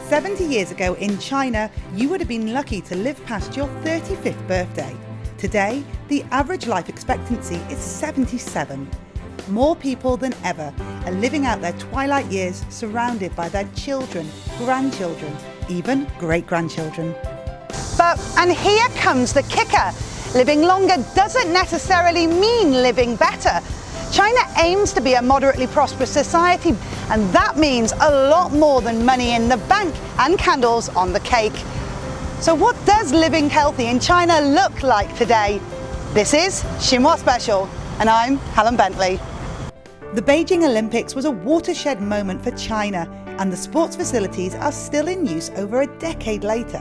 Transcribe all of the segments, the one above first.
70 years ago in China, you would have been lucky to live past your 35th birthday. Today, the average life expectancy is 77. More people than ever are living out their twilight years surrounded by their children, grandchildren, even great-grandchildren. And here comes the kicker. Living longer doesn't necessarily mean living better. China aims to be a moderately prosperous society, and that means a lot more than money in the bank and candles on the cake. So what does living healthy in China look like today? This is Xinhua Special, and I'm Helen Bentley. The Beijing Olympics was a watershed moment for China, and the sports facilities are still in use over a decade later.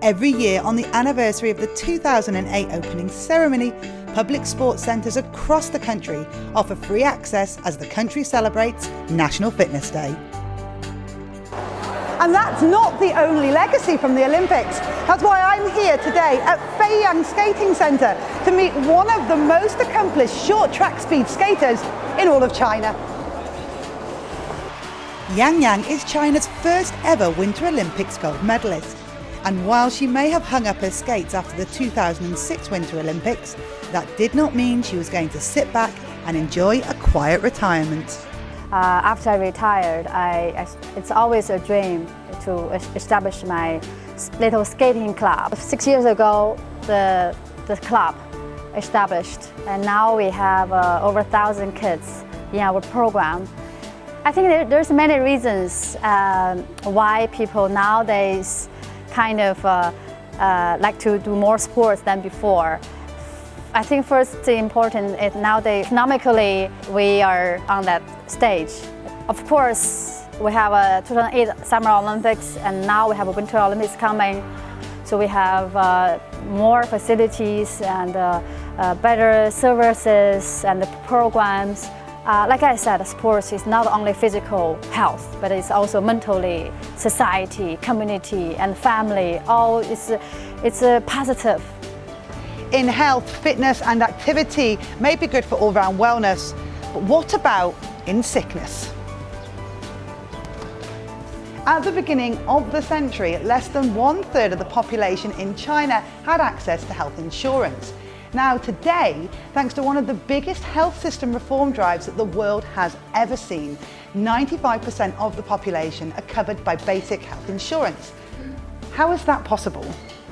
Every year on the anniversary of the 2008 opening ceremony, public sports centres across the country offer free access as the country celebrates National Fitness Day. And that's not the only legacy from the Olympics. That's why I'm here today at Feiyang Skating Centre to meet one of the most accomplished short track speed skaters in all of China. Yang Yang is China's first ever Winter Olympics gold medalist. And while she may have hung up her skates after the 2006 Winter Olympics, that did not mean she was going to sit back and enjoy a quiet retirement. After I retired, it's always a dream to establish my little skating club. 6 years ago, the club established, and now we have over 1,000 kids in our program. I think there's many reasons why people nowadays kind of like to do more sports than before. I think first important is nowadays economically we are on that stage. Of course, we have a 2008 Summer Olympics, and now we have a Winter Olympics coming. So we have more facilities and better services and programs. Like I said, sports is not only physical health, but it's also mentally, society, community, and family. All it's a positive. In health, fitness and activity may be good for all-round wellness, but what about in sickness? At the beginning of the century, less than 1/3 of the population in China had access to health insurance. Now today, thanks to one of the biggest health system reform drives that the world has ever seen, 95% of the population are covered by basic health insurance. How is that possible?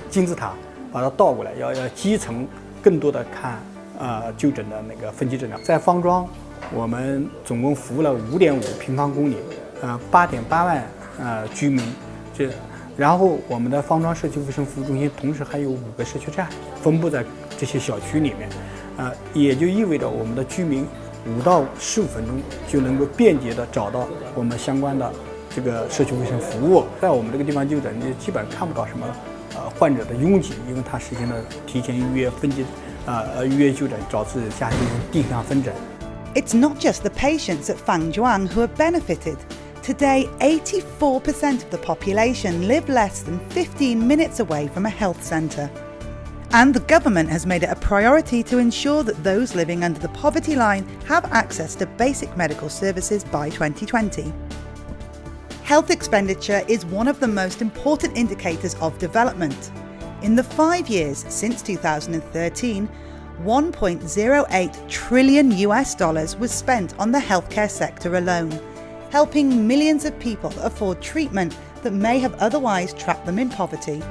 金字塔把它倒过来，要基层更多的看就诊的那个分级诊疗。在方庄，我们总共服务了5.5平方公里，8.8万居民，然后我们的方庄社区卫生服务中心同时还有5个社区站分布在这些小区里面，也就意味着我们的居民5到15分钟就能够便捷地找到我们相关的这个社区卫生服务。在我们这个地方就诊，就基本上看不到什么患者的拥挤，因为它实行了提前预约预约就诊，导致家庭定向分诊。It's not just the patients at Fangzhuang who have benefited. Today, 84% of the population live less than 15 minutes away from a health centre. And the government has made it a priority to ensure that those living under the poverty line have access to basic medical services by 2020. Health expenditure is one of the most important indicators of development. In the 5 years since 2013, $1.08 trillion was spent on the healthcare sector alone, helping millions of people afford treatment that may have otherwise trapped them in poverty.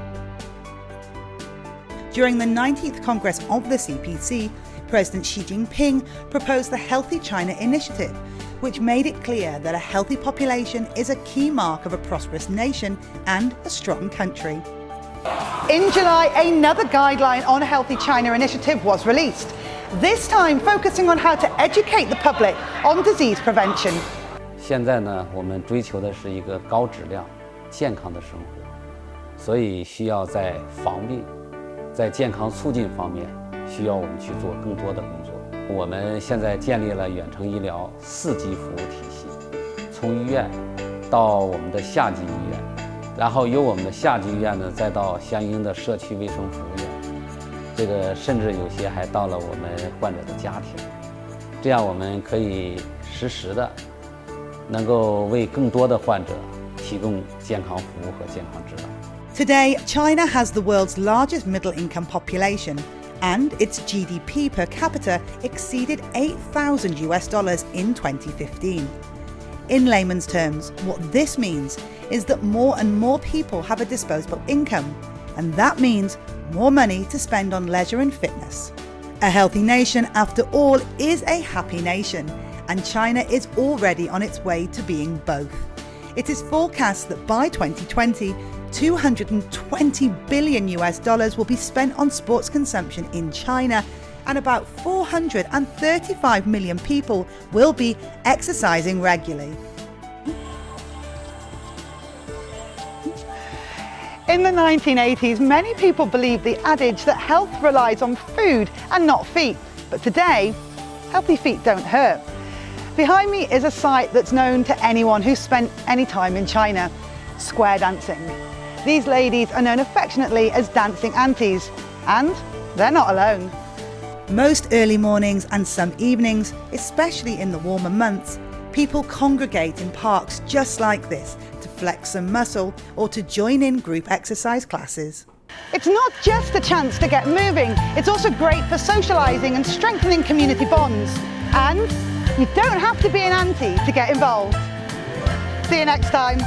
During the 19th Congress of the CPC, President Xi Jinping proposed the Healthy China Initiative, which made it clear that a healthy population is a key mark of a prosperous nation and a strong country. In July, another guideline on a Healthy China Initiative was released, this time focusing on how to educate the public on disease prevention. 现在呢，我们追求的是一个高质量、健康的生活，所以需要在防病、在健康促进方面，需要我们去做更多的工作。我们现在建立了远程医疗4级服务体系，从医院到我们的下级医院，然后由我们的下级医院呢，再到相应的社区卫生服务院，这个甚至有些还到了我们患者的家庭，这样我们可以实时的能够为更多的患者提供健康服务和健康指导。 Today, China has the world's largest middle-income population, and its GDP per capita exceeded $8,000 in 2015. In layman's terms, what this means is that more and more people have a disposable income, and that means more money to spend on leisure and fitness. A healthy nation, after all, is a happy nation, and China is already on its way to being both. It is forecast that by 2020, $220 billion will be spent on sports consumption in China, and about 435 million people will be exercising regularly. In the 1980s, many people believed the adage that health relies on food and not feet. But today, healthy feet don't hurt. Behind me is a sight that's known to anyone who's spent any time in China: square dancing. These ladies are known affectionately as dancing aunties, and they're not alone. Most early mornings and some evenings, especially in the warmer months, people congregate in parks just like this to flex some muscle or to join in group exercise classes. It's not just a chance to get moving, it's also great for socialising and strengthening community bonds. And you don't have to be an auntie to get involved. See you next time.